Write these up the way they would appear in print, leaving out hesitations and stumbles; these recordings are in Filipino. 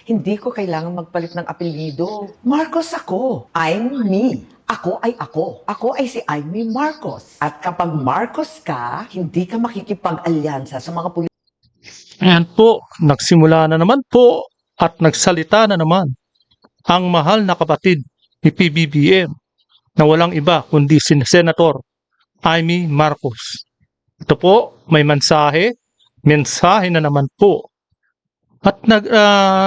Hindi ko kailangan magpalit ng apelyido. Marcos ako. I'm me. Ako ay ako. Ako ay si Amy Marcos. At kapag Marcos ka, hindi ka makikipag-alyansa sa mga Ayan po, nagsimula na naman po at nagsalita na naman ang mahal na kapatid ni PBBM na walang iba kundi si Senator Amy Marcos. Ito po, may mensahe na naman po. At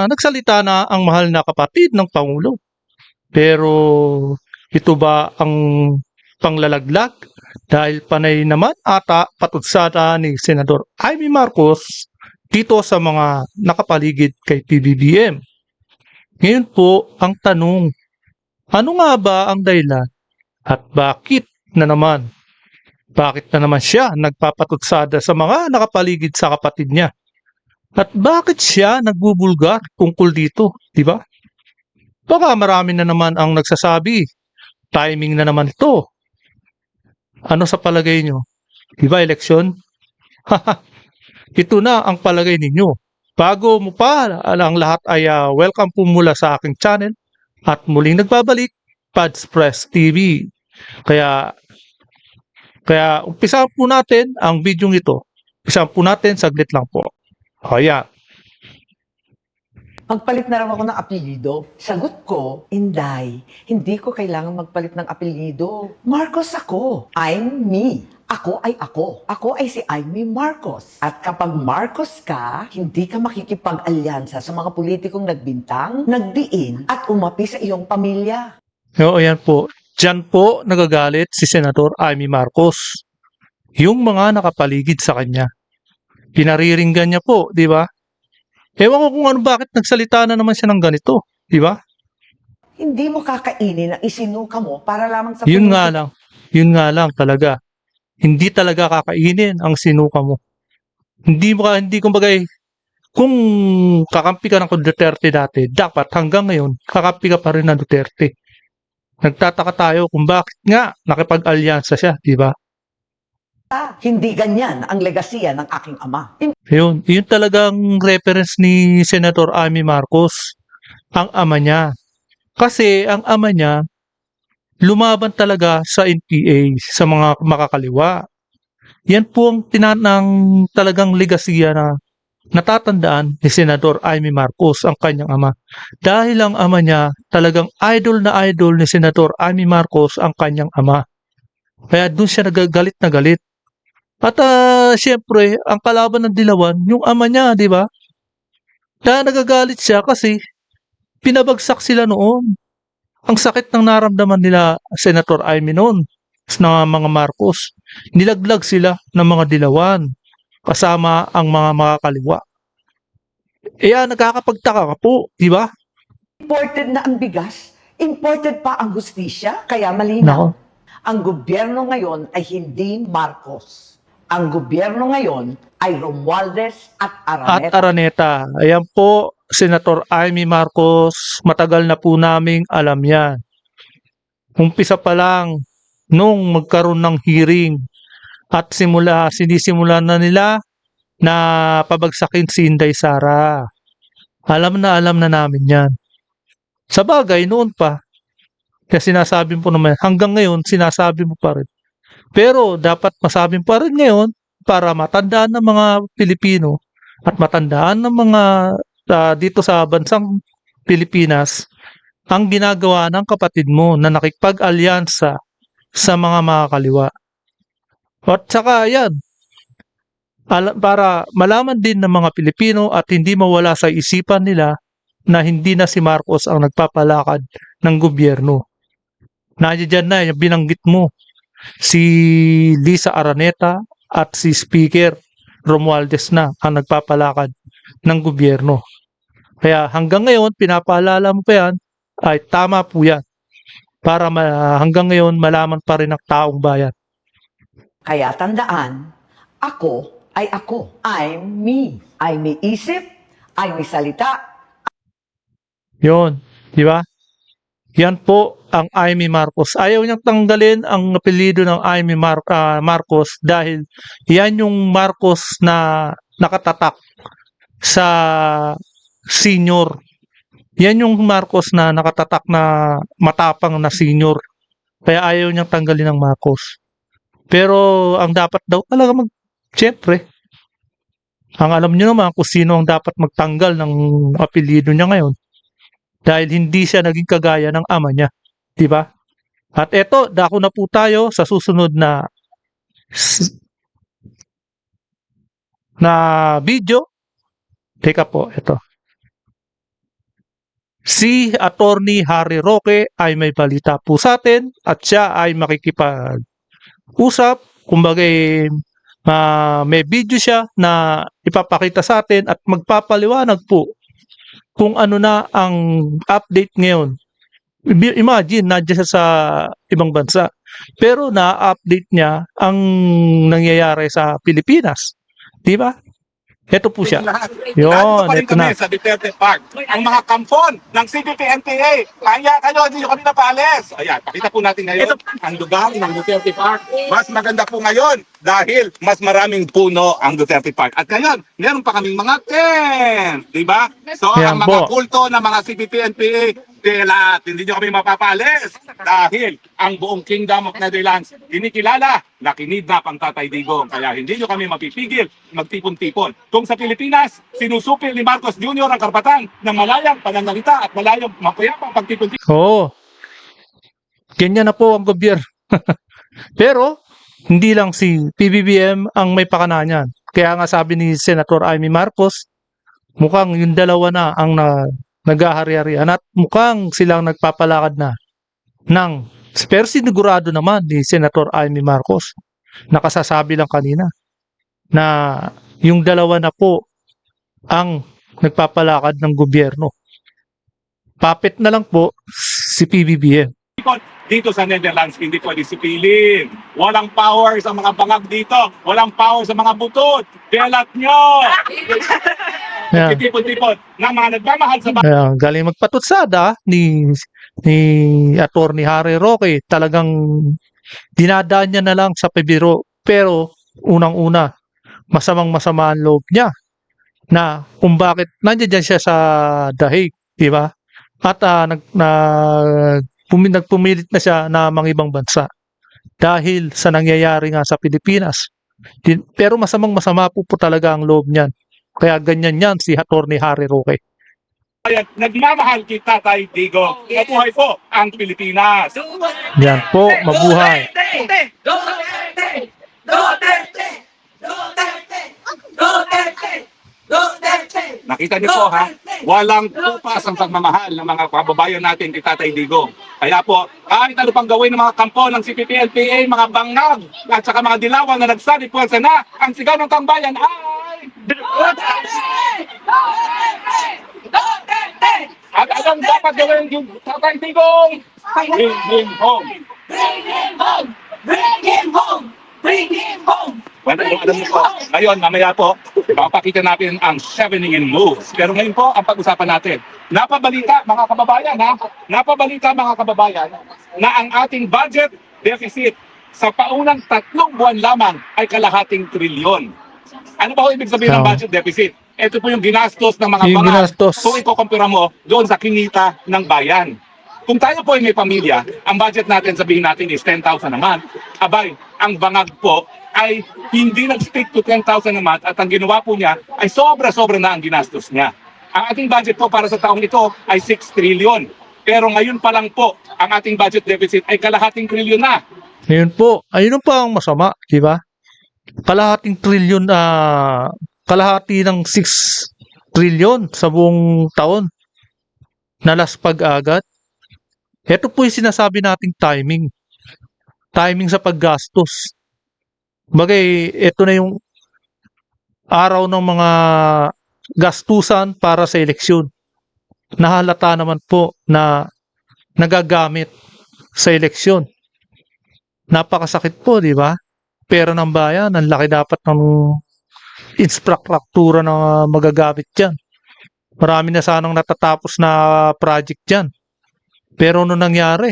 nagsalita na ang mahal na kapatid ng Pangulo. Pero ito ba ang panglalaglag? Dahil panay naman ata patutsada ni Senador Amy Marcos dito sa mga nakapaligid kay PBBM. Ngayon po, ang tanong, ano nga ba ang dahilan at bakit na naman? Bakit na naman siya nagpapatutsada sa mga nakapaligid sa kapatid niya? At bakit siya nagbubulgar tungkol dito, di ba? Baka marami na naman ang nagsasabi, timing na naman ito. Ano sa palagay nyo? Di ba eleksyon? Ito na ang palagay ninyo. Bago mo pa ang lahat ay welcome po mula sa aking channel at muling nagbabalik, Pads Press TV. Kaya umpisahan po natin ang video ito. Umpisahan po natin, saglit lang po. Ayan. Magpalit na lang ako ng apelyido. Sagot ko, Inday, hindi ko kailangan magpalit ng apelyido. Marcos ako. I'm me. Ako ay ako. Ako ay si Amy Marcos. At kapag Marcos ka, hindi ka makikipag-alyansa sa mga politikong nagbintang, nagdiin, at umapi sa iyong pamilya. O, ayan po. Diyan po nagagalit si Senator Amy Marcos. Yung mga nakapaligid sa kanya. Pinariringgan niya po, di ba? Ewan ko kung ano bakit nagsalita na naman siya ng ganito, di ba? Hindi mo kakainin ang isinuka mo para lamang sa Yun nga lang talaga. Hindi talaga kakainin ang sinuka mo. Hindi kumbaga kung kakampi ka ng Duterte dati, dapat hanggang ngayon kakampi ka pa rin ng Duterte. Nagtataka tayo kung bakit nga nakipag-alyansa siya, di ba? Hindi ganyan ang legasiya ng aking ama. Yun talagang reference ni Senator Amy Marcos, ang ama niya. Kasi ang ama niya, lumaban talaga sa NPA, sa mga makakaliwa. Yan po ang tinanang talagang legasiya na natatandaan ni Senador Amy Marcos, ang kanyang ama. Dahil ang ama niya, talagang idol na idol ni Senador Amy Marcos, ang kanyang ama. Kaya doon siya nagagalit na galit. At siyempre, ang kalaban ng Dilawan, yung ama niya, di ba? Kaya nagagalit siya kasi pinabagsak sila noon. Ang sakit ng naramdaman nila Senator Amy noon na mga Marcos. Nilaglag sila ng mga Dilawan kasama ang mga makakaliwa. Nagkakapagtaka ka po, di ba? Imported na ang bigas, imported pa ang hustisya, kaya malinaw. Nako. Ang gobyerno ngayon ay hindi Marcos. Ang gobyerno ngayon ay Romualdez at At Araneta. Araneta, ayan po, Senator Amy Marcos, matagal na po naming alam yan. Umpisa pa lang, nung magkaroon ng hearing at sinisimula na nila na pabagsakin si Inday Sara. Alam na namin yan. Sa bagay, noon pa, kaya sinasabi po naman, hanggang ngayon, sinasabi mo pa rin. Pero dapat masabi pa rin ngayon para matandaan ng mga Pilipino at matandaan ng mga dito sa bansang Pilipinas ang ginagawa ng kapatid mo na nakipag-alyansa sa mga makakaliwa. At saka yan, para malaman din ng mga Pilipino at hindi mawala sa isipan nila na hindi na si Marcos ang nagpapalakad ng gobyerno. Nandiyan na, yung binanggit mo, si Lisa Araneta at si Speaker Romualdez na ang nagpapalakad ng gobyerno. Kaya hanggang ngayon, pinapaalala mo pa yan, ay tama po yan. Para hanggang ngayon, malaman pa rin ng taong bayan. Kaya tandaan, ako ay ako. I'm me. Ay may isip, ay may salita. Yun, di ba? Yan po ang Amy Marcos. Ayaw niyang tanggalin ang apelyido ng Amy Marcos dahil yan yung Marcos na nakatatak sa senior Yan yung Marcos na nakatatak na matapang na senior. Kaya ayaw niyang tanggalin ng Marcos. Pero ang dapat daw talaga siyempre, ang alam niyo naman kung sino ang dapat magtanggal ng apelyido niya ngayon. Dahil hindi siya naging kagaya ng ama niya. Di ba? At eto, dako na po tayo sa susunod na video. Teka po, eto. Si Attorney Harry Roque ay may balita po sa atin at siya ay makikipag-usap. Kumbaga, may video siya na ipapakita sa atin at magpapaliwanag po kung ano na ang update ngayon. Imagine, nandiyan siya sa ibang bansa. Pero na-update niya ang nangyayari sa Pilipinas. Di ba? Ito po siya. Nandito Yun, pa rin ito na. kami sa Duterte Park. Ang mga kampon ng CBP-NPA. Kaya kayo, hindi nyo kami napaalis. Ayan, pakita po natin ngayon ang lugar ng Duterte Park. Mas maganda po ngayon dahil mas maraming puno ang Duterte Park. At ngayon, meron pa kaming mga tent. Diba? So, Ayan ang mga po. kulto ng mga CBP-NPA, hindi nyo kami mapapaalis dahil ang buong Kingdom of Netherlands kinikilala na kinidnap ang Tatay Digong. Kaya hindi nyo kami mapipigil magtipon-tipon. Kung sa Pilipinas, sinusupil ni Marcos Jr. ang karapatan ng malayang pananalita at malayang mapayapang pagtipon-tipon. Oo. Ganyan na po ang gobyerno. Pero, hindi lang si PBBM ang may pakana niyan. Kaya nga sabi ni Senator Amy Marcos, mukhang yung dalawa na ang naghahari-harian at mukhang silang nagpapalakad na ng, pero sinigurado naman ni Senator Amy Marcos, nakasasabi lang kanina, na yung dalawa na po ang nagpapalakad ng gobyerno. Puppet na lang po si PBBM. Dito sa Netherlands, hindi pwede sipilin. Walang power sa mga bangag dito. Walang power sa mga butot. Belat nyo! Yan. Tipon-tipon ng mga nagmamahal sa Ayan, galing magpatutsada ni Attorney Harry Roque. Talagang dinadaan niya na lang sa pabiro. Pero unang-una, masamang-masama ang loob niya na kung bakit nandiyan siya sa dahig, di ba? At nagpumilit na siya na mga ibang bansa dahil sa nangyayari nga sa Pilipinas. Pero masamang-masama po talaga ang loob niyan. Kaya ganyan yan si Attorney Harry Roque. bayan. Nagmamahal kita, Tatay Digong. Mabuhay po ang Pilipinas. Yan po, mabuhay. Duterte! Duterte! Duterte! Duterte! Duterte! Duterte! Nakita niyo po ha, walang tupas ang pagmamahal ng mga kababayan natin kay Tatay Digong. Kaya po, kahit ano pang gawin ng mga kampo ng CPP-LPA, mga bangag, at saka mga dilawan na nagsabi po na, ang sigaw ng tambayan ay... Duterte! Duterte! At anong dapat gawin yung Tatay Digong? Bring him home. Bring him home! Bring him home! Bring him home! Well, alam niyo po, ngayon, mamaya po, papakita natin ang 7-in moves. Pero ngayon po, ang pag-usapan natin, napabalita mga kababayan ha, napabalita mga kababayan na ang ating budget deficit sa paunang 3 buwan lamang ay kalahating trilyon. Ano ba ho ibig sabihin ng Oo. budget deficit? Ito po yung ginastos ng mga Yung bangal ginastos. kung ikukumpira mo doon sa kinita ng bayan. Kung tayo po ay may pamilya, ang budget natin sabihin natin is 10,000 a month. Abay, ang bangag po ay hindi nag-stick to 10,000 a month at ang ginawa po niya ay sobra-sobra na ang ginastos niya. Ang ating budget po para sa taong ito ay 6 trillion. Pero ngayon pa lang po, ang ating budget deficit ay kalahating trilyon na. Ngayon po, ayun pa ang masama, di ba? Kalahating trilyon, kalahati ng 6 trilyon sa buong taon. Nalaspag agad. Ito po yung sinasabi nating timing. Timing sa paggastos. Bagay, ito na yung araw ng mga gastusan para sa eleksyon. Nahalata naman po na nagagamit sa eleksyon. Napakasakit po, di ba? Pera ng bayan, ang laki dapat ng infrastruktura na magagamit dyan. Marami na sanang natatapos na project dyan. Pero ano nangyari?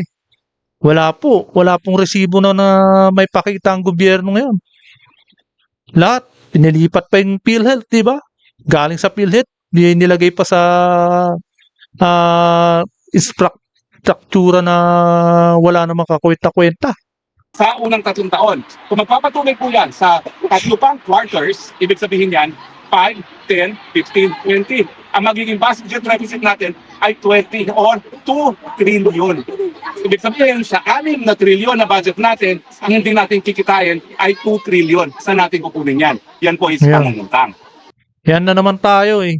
Wala po. Wala pong resibo na may pakita ang gobyerno ngayon. Lahat, pinilipat pa yung PhilHealth, di ba? Galing sa PhilHealth, nilagay pa sa struktura na wala namang kakwenta-kwenta. Sa unang 3 taon. Kung magpapatuloy po yan sa 3 pang quarters, ibig sabihin yan, 5, 10, 15, 20. Ang magiging budget deficit natin ay 20 or 2 trillion. Ibig sabihin, sa 6 na trillion na budget natin, ang hindi natin kikitain ay 2 trillion. Saan natin kukunin yan? Yan po is Yan. pangungutang. Yan na naman tayo eh.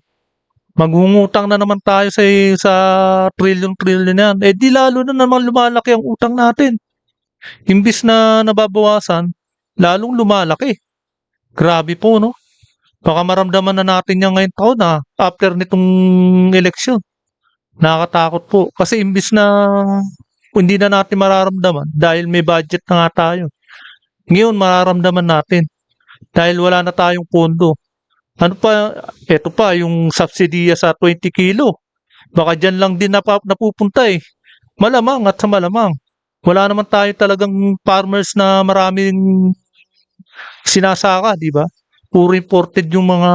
Magungutang na naman tayo sa trillion-trillion yan. Eh di lalo na naman lumalaki ang utang natin. Imbis na nababawasan, lalong lumalaki. Grabe po, no? Baka maramdaman na natin yan ngayong taon na after nitong eleksyon. Nakakatakot po. Kasi imbis na hindi na natin mararamdaman dahil may budget na nga tayo. Ngayon mararamdaman natin dahil wala na tayong pondo. Ano pa, eto pa, yung subsidiya sa 20 kilo. Baka dyan lang din napupunta eh. Malamang at sa malamang. Wala naman tayo talagang farmers na maraming sinasaka, di ba? Puro imported yung mga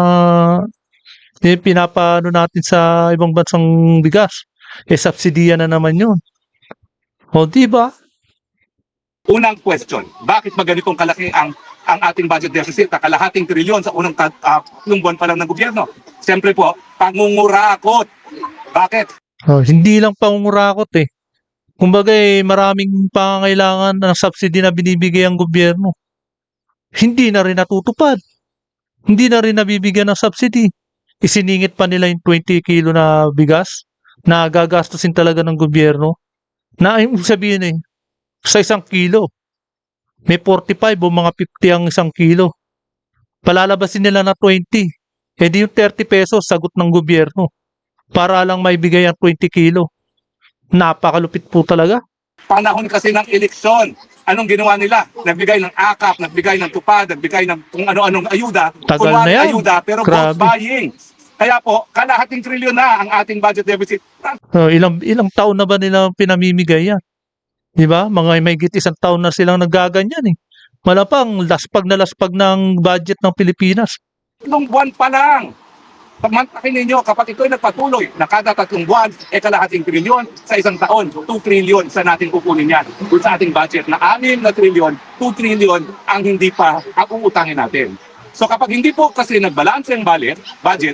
pinapano natin sa ibang bansang bigas. Eh, subsidiya na naman yun. O, di ba? Unang question, bakit ba ganitong kalaki ang ating budget deficit? Kalahating trilyon sa unang buwan pa lang ng gobyerno. Siyempre po, pangungurakot. Bakit? Hindi lang pangungurakot eh. Kumbaga maraming pangangailangan ng subsidy na binibigay ang gobyerno. Hindi na rin natutupad. Hindi na rin nabibigyan ng subsidy. Isiningit pa nila yung 20 kilo na bigas na gagastusin talaga ng gobyerno. Na yung sabihin sa 1 kilo, may 45 o mga 50 ang 1 kilo. Palalabasin nila na 20. Eh di yung 30 pesos sagot ng gobyerno para lang maibigay ang 20 kilo. Napakalupit po talaga. Panahon kasi ng eleksyon. Anong ginawa nila? Nagbigay ng akap, nagbigay ng tupad, nagbigay ng kung ano-anong ayuda. Tagal Kunwari na yan. ayuda, pero Grabe. vote buying. Kaya po, kalahating trilyon na ang ating budget deficit. Ilang taon na ba nila pinamimigay yan? Di ba? Mga may 1 taon na silang nagaganyan eh. Malapang laspag na laspag ng budget ng Pilipinas. 3 buwan pa lang. Pagmantakin ninyo, kapag ito'y nagpatuloy na kada 3 buwan, kalahating trilyon sa 1 taon, 2 trilyon sa natin kukunin yan. Kung sa ating budget na 6 na trilyon, 2 trilyon ang hindi pa uutangin natin. So kapag hindi po kasi nagbalanse ang budget,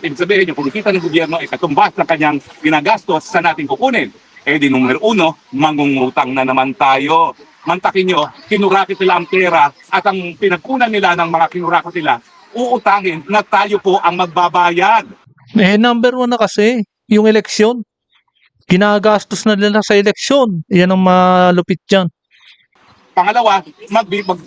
ibig sabihin yung kumikita ng gobyerno ay katumbas ng kanyang ginagastos sa natin kukunin. Eh di numero 1, mangungutang na naman tayo. Mantakin nyo, kinurakit nila ang pera at ang pinagkunan nila ng mga kinurakit nila, uutangin na tayo po ang magbabayad. Number 1 na kasi, yung eleksyon. Ginagastos na nila sa eleksyon. Yan ang malupit dyan. Pangalawa,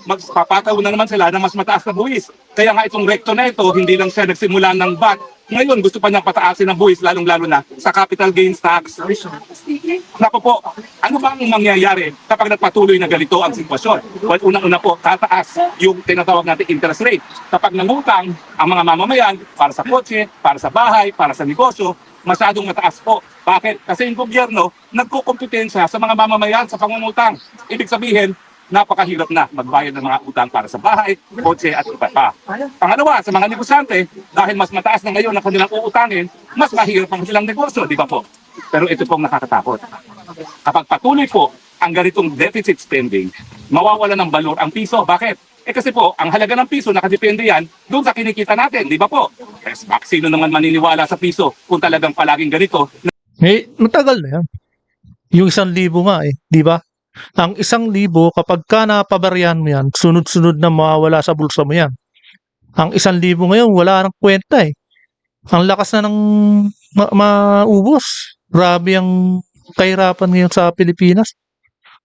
magpapataw na naman sila ng mas mataas na buwis. Kaya nga itong recto na ito, hindi lang siya nagsimula ng VAT. Ngayon, gusto pa niyang pataasin ng buwis, lalong-lalo na sa capital gains tax. Naku po, ano ba ang mangyayari kapag nagpatuloy na ganito ang sitwasyon? Well, unang-una po, tataas yung tinatawag natin interest rate. Kapag nangutang ang mga mamamayan para sa kotse, para sa bahay, para sa negosyo, masyadong mataas po. Bakit? Kasi yung gobyerno nagkukompetensya sa mga mamamayan sa pangungutang. Ibig sabihin, napakahirap na magbayad ng mga utang para sa bahay, kotse at iba pa. Pangalawa, sa mga negosyante, dahil mas mataas na ngayon ang kanilang uutangin, mas mahirap ang kanilang negosyo, di ba po? Pero ito pong nakakatakot. Kapag patuloy po ang ganitong deficit spending, mawawala ng balor ang piso. Bakit? Kasi po, ang halaga ng piso, nakadepende yan doon sa kinikita natin, di ba po? Sino naman maniniwala sa piso kung talagang palaging ganito? Matagal na yan. Yung 1,000 nga di ba? Ang 1,000 kapag ka napabaryan mo yan, sunod-sunod na mawawala sa bulsa mo yan. Ang 1,000 ngayon, wala nang kwenta eh. Ang lakas na ng maubos. Grabe ang kahirapan ngayon sa Pilipinas.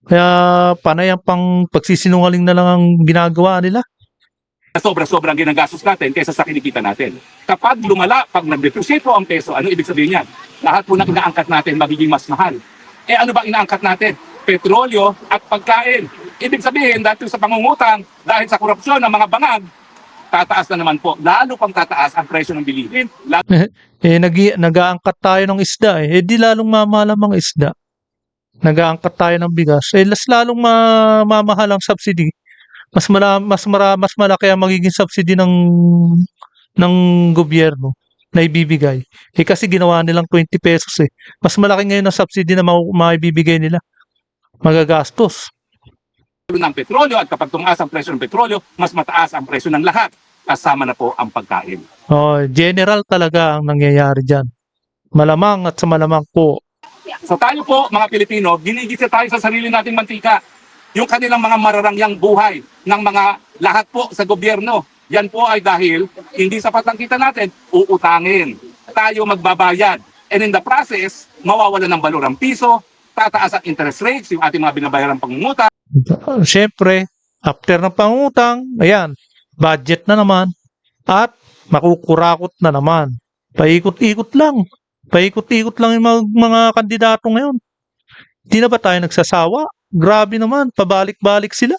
Kaya panay ang pang pagsisinungaling na lang ang ginagawa nila. Sobra-sobrang ginagastos natin kaysa sa kinikita natin. Kapag lumala, pag nag-depreciate po ang peso, ano ibig sabihin yan? Lahat po na inaangkat natin magiging mas mahal. Ano ba inaangkat natin? Petrolyo at pagkain. Ibig sabihin, dahil sa pangungutang, dahil sa korupsyon ng mga bangag, tataas na naman po. Lalo pang tataas ang presyo ng bilihin. Nag-aangkat tayo ng isda di lalong mamahal ang isda. Nag-aangkat tayo ng bigas. Lalong mamahal ang subsidy. Mas malaki ang magiging subsidy ng gobyerno. na ibibigay. Eh kasi ginawa nilang 20 pesos eh. Mas malaki ngayon ang subsidy na maibibigay nila. Magagastos. ng petrolyo at kapag tumaas ang presyo ng petrolyo, mas mataas ang presyo ng lahat. Kasama na po ang pagkain. Oh, general talaga ang nangyayari dyan. Malamang at sa malamang po. So tayo po, mga Pilipino, ginigisa tayo sa sarili nating mantika. Yung kanilang mga mararangyang buhay ng mga lahat po sa gobyerno. Yan po ay dahil hindi sapat ang kita natin, uutangin. Tayo magbabayad. And in the process, mawawala ng balor ang piso, tataas ang interest rates, yung ating mga binabayarang pangungutang. Siyempre, after ng pangutang, ayan, budget na naman at makukurakot na naman. Paikot-ikot lang. Paikot-ikot lang yung mga kandidato ngayon. Hindi na ba tayo nagsasawa? Grabe naman, pabalik-balik sila.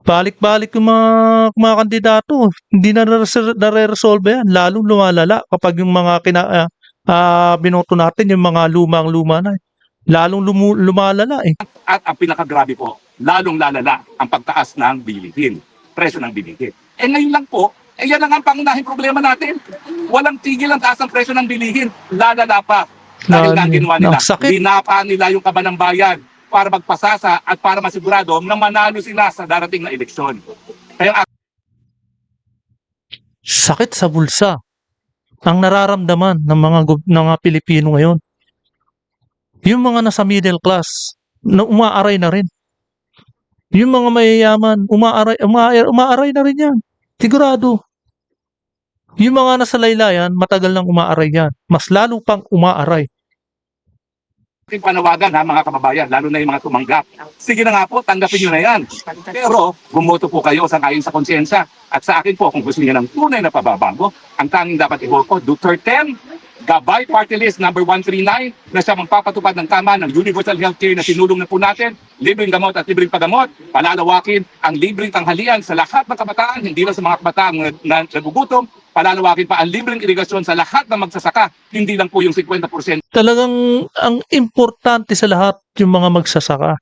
Balik-balik yung mga kandidato. Hindi na nare-resolve yan. Lalo lumalala kapag yung mga binoto natin, yung mga lumang-luma na. Lalong lumalala eh. At ang pinakagrabe po, lalong lalala ang pagtaas ng bilihin, presyo ng bilihin. Eh ngayon lang po, yan lang ang pangunahing problema natin. Walang tigil ang taas ng presyo ng bilihin, lalala pa. Dahil nga ang ginawa nila, Sakit. binapa nila yung kaba ng bayan para magpasasa at para masigurado na manalo sila sa darating na eleksyon. Kaya Sakit sa bulsa ang nararamdaman ng mga Pilipino ngayon. Yung mga nasa middle class na umaaray na rin. Yung mga mayayaman, umaaray na rin yan. Sigurado. Yung mga nasa laylayan, matagal nang umaaray yan. Mas lalo pang umaaray. aking panawagan ha mga kababayan, lalo na yung mga tumanggap. Sige na nga po, tanggapin nyo na yan. Pero bumoto po kayo sa ayon sa konsyensya. At sa akin po, kung gusto niyo ng tunay na pababago, ang tanging dapat iboto, Duterte, Gabay Party List number 139 na siya magpapatupad ng tama ng universal healthcare na sinulong na po natin, libreng gamot at libreng paggamot, palalawakin ang libreng tanghalian sa lahat ng kabataan, hindi lang sa mga kabataan na nagugutom, palalawakin pa ang libreng irigasyon sa lahat ng magsasaka, hindi lang po yung 50%. Talagang ang importante sa lahat yung mga magsasaka.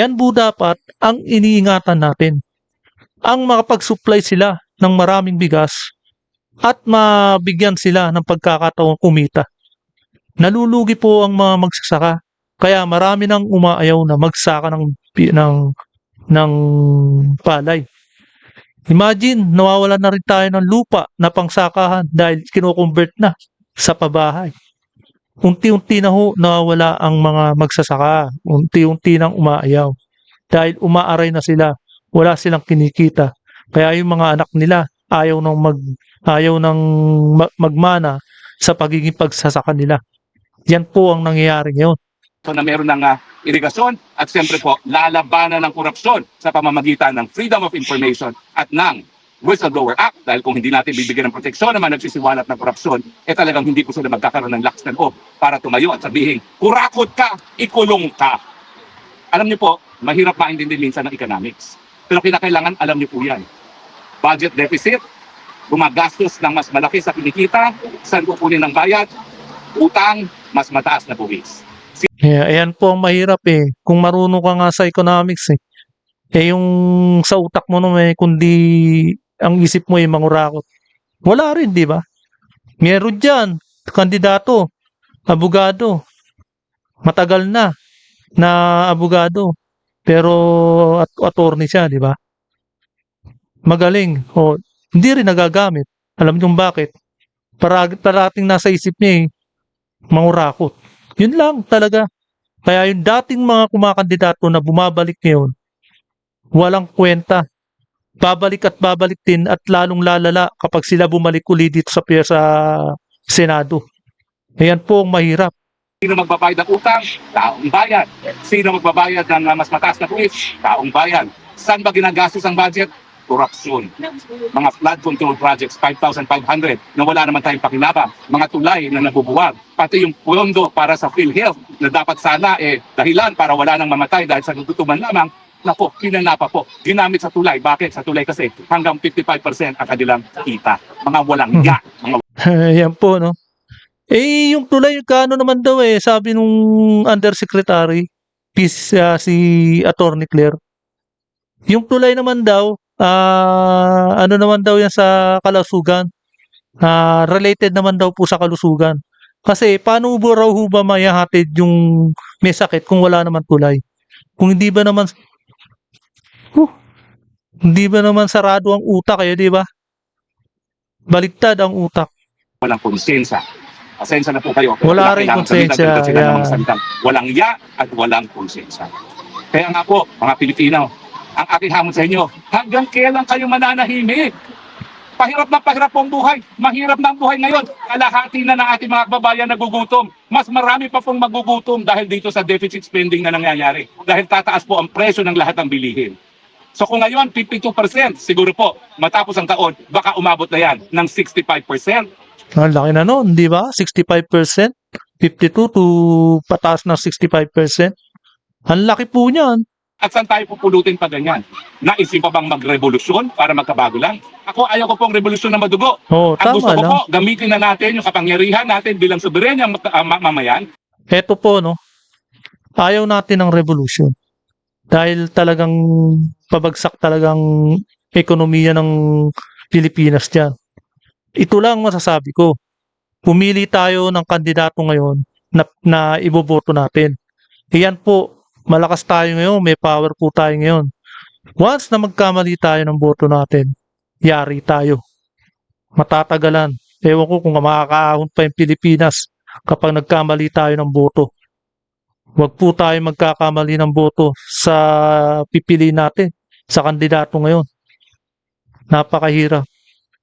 Yan po dapat ang iniingatan natin. Ang makapag-supply sila ng maraming bigas at mabigyan sila ng pagkakataon kumita. Nalulugi po ang mga magsasaka. Kaya marami nang umaayaw na magsaka ng palay. Imagine, nawawalan na rin tayo ng lupa na pangsakahan dahil kino-convert na sa pabahay. Unti-unti na ho nawawala ang mga magsasaka. Unti-unti nang umaayaw. Dahil umaaray na sila. Wala silang kinikita. Kaya yung mga anak nila ayaw nang magmana sa pagiging pagsasaka nila. Yan po ang nangyayari ngayon. So na meron ng irigasyon at siyempre po lalabanan ng korupsyon sa pamamagitan ng Freedom of Information at ng Whistleblower Act. Dahil kung hindi natin bibigyan ng proteksyon naman nagsisiwalat ng korupsyon, talagang hindi po sila magkakaroon ng lakas ng loob para tumayo at sabihin, kurakot ka, ikulong ka. Alam niyo po, mahirap maintindihan minsan ng economics. Pero kinakailangan alam niyo po yan. Budget deficit, gumagastos ng mas malaki sa kinikita, saan kukunin ng bayad, utang, mas mataas na buwis. Yeah, ayan po ang mahirap eh. Kung marunong ka nga sa economics eh. Eh yung sa utak mo naman eh, kundi ang isip mo ay mangurakot. Wala rin, di ba? Meron dyan, kandidato, abogado. Matagal na abogado. Pero attorney siya, di ba? Magaling. O, hindi rin nagagamit. Alam niyo bakit? Parating nasa isip niya eh, mangurakot. Yun lang talaga. Kaya yung dating mga kumakandidato na bumabalik ngayon, walang kwenta. Babalik at babalik din at lalong lalala kapag sila bumalik uli dito sa Senado. Ayan po ang mahirap. Sino magbabayad ng utang? Taong bayan. Sino magbabayad ng mas mataas na buwis? Taong bayan. Saan ba ginagastos ang budget? Korupsyon. Mga flood control projects, 5,500 na wala naman tayong pakinabang. Mga tulay na nabubuwag. Pati yung pondo para sa PhilHealth na dapat sana dahilan para wala nang mamatay dahil sa gugutuman lamang. Napo, pinanapa po. Ginamit sa tulay. Bakit? Sa tulay kasi hanggang 55% ang kanilang kita. Mga walang ya. Mga Ayan po, no? Eh, yung tulay, kano naman daw eh, sabi nung undersecretary, si Attorney Claire. Yung tulay naman daw, ano naman daw yan sa Kalasugan, related naman daw po sa kalusugan. Kasi paano ba raw ho ba maihahatid yung may sakit kung wala naman tulay? Kung huh, hindi ba naman sarado ang utak di ba? Baligtad ang utak. Walang konsensya. Pasensya na po kayo. Wala rin Kailangan konsensya, sabihin sila ng yeah. mga salitang walang ya at walang konsensya. Kaya nga po, mga Pilipino, ang aking hamon sa inyo, hanggang kailan kayo mananahimik? Pahirap na pahirap po ang buhay. Mahirap na ang buhay ngayon. Kalahati na ng ating mga kababayan nagugutom. Mas marami pa pong magugutom dahil dito sa deficit spending na nangyayari. Dahil tataas po ang presyo ng lahat ng bilihin. So kung ngayon 52%, siguro po matapos ang taon, baka umabot na yan ng 65%. Ang laki na nun, di ba? 65%, 52 to pataas ng 65%. Ang laki po niyan. At saan tayo pupulutin pa ganyan? Naisip pa bang magrevolusyon para magkabago lang? Ako ayaw ko pong revolusyon na madugo. Oo, Ang gusto tama ko lang. po, gamitin na natin yung kapangyarihan natin bilang soberanyang mamayan. Eto po, no? Ayaw natin ng revolution. Dahil talagang pabagsak talagang ekonomiya ng Pilipinas dyan. Ito lang masasabi ko. Pumili tayo ng kandidato ngayon na iboboto natin. Iyan po, malakas tayo ngayon, may power po tayo ngayon. Once na magkamali tayo ng boto natin, yari tayo. Matatagalan. Ewan ko kung makakaahon pa yung Pilipinas kapag nagkamali tayo ng boto. Huwag po tayo magkakamali ng boto sa pipili natin, sa kandidato ngayon. Napakahirap.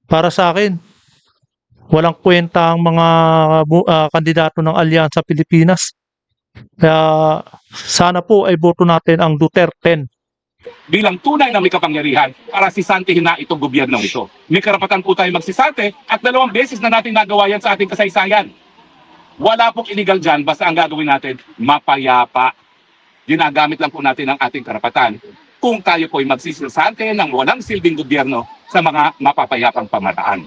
Para sa akin, walang kwenta ang mga kandidato ng Alyansa Pilipinas. Kaya sana po ay boto natin ang Duterte. Bilang tunay na may kapangyarihan para sisantihin na itong gobyernong ito. May karapatan po tayo magsisante at 2 beses na natin nagawa yan sa ating kasaysayan. Wala pong illegal dyan, basta ang gagawin natin, mapayapa. Ginagamit lang po natin ang ating karapatan kung tayo po ay magsisisante ng walang silbing gobyerno sa mga mapapayapang pamataan.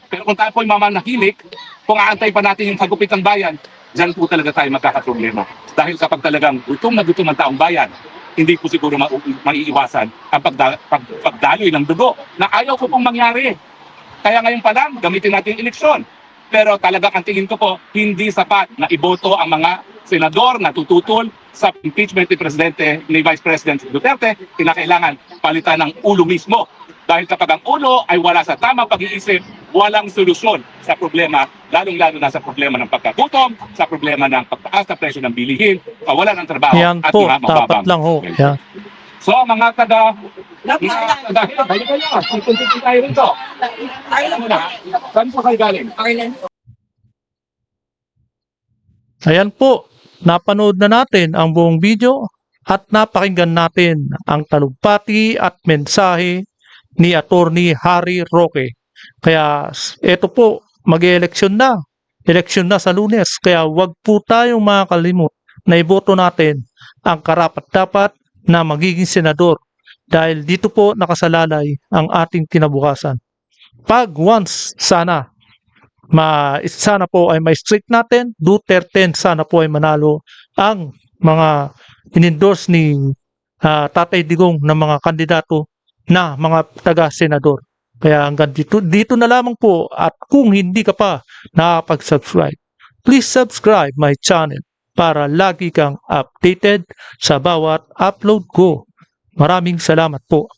Pero kung tayo po ay mamanahilik, kung aantay pa natin yung kagupit ng bayan, dyan po talaga tayo magkakaproblema. Dahil kapag talagang gutom na gutom ang taong bayan, hindi po siguro maiiwasan ang pagdaloy ng dugo na ayaw ko pong mangyari. Kaya ngayon pa lang, gamitin natin yung eleksyon. Pero talagang ang tingin ko po, hindi sapat na iboto ang mga senador na tututol sa impeachment ni Presidente ni Vice President Duterte. Kinakailangan palitan ng ulo mismo. Dahil kapag ang ulo ay wala sa tamang pag-iisip, walang solusyon sa problema, lalong-lalo na sa problema ng pagkagutom, sa problema ng pagtaas na presyo ng bilihin, kawalan ng trabaho Yan at po, mga dapat mababang lang ho. sweldo. Yan. So mga balik kayo, continue tayo rito. Alam mo na, saan po kayo galing? Ayan po, napanood na natin ang buong video at napakinggan natin ang talumpati at mensahe ni Attorney Harry Roque. Kaya eto po, mag-eleksyon na. Eleksyon na sa Lunes. Kaya wag po tayong makakalimot na iboto natin ang karapat-dapat na magiging senador. Dahil dito po nakasalalay ang ating kinabukasan. Pag once sana po ay may strict natin, Duterte sana po ay manalo ang mga in-endorse ni Tatay Digong na mga kandidato na mga taga-senador. Kaya hanggang dito na lamang po at kung hindi ka pa nakapag-subscribe, please subscribe my channel para lagi kang updated sa bawat upload ko. Maraming salamat po.